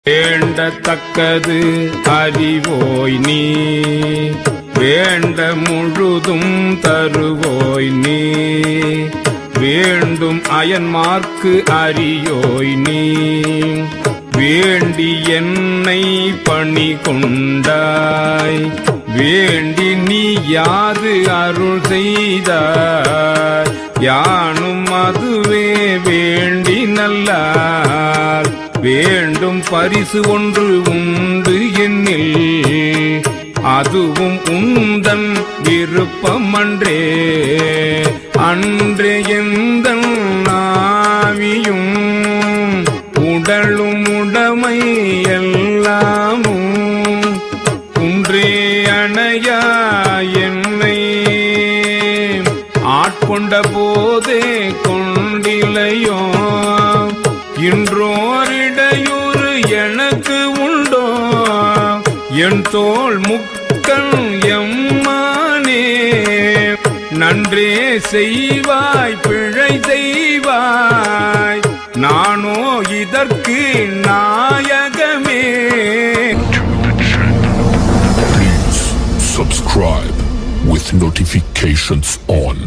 வேண்டத்தக்கது அறிவோய் நீ, வேண்ட முழுதும் தருவோய் நீ, வேண்டும் அயன்மார்க்கு அறியோய் நீ, வேண்டி என்னை பணி கொண்டாய், வேண்டி நீ யாது அருள் செய்தாய், யானும் அதுவே வேண்டி நல்லார், வேண்டும் பரிசு ஒன்று உண்டு என்னில், அதுவும் உந்தன் விருப்பமன்றே, அன்றே எந்தன் நாவியும் உடலும் உடமை எல்லாமும் குன்றே அணையா என்னை ஆட்கொண்ட போதே கொண்டிலையோ, இன்றோரிடையூறு எனக்கு உண்டோ, என் தோள் முக்கன் எம்மானே, நன்றே செய்வாய் பிழை செய்வாய், நானோ இதற்கு நாயகமே. Please subscribe with notifications on.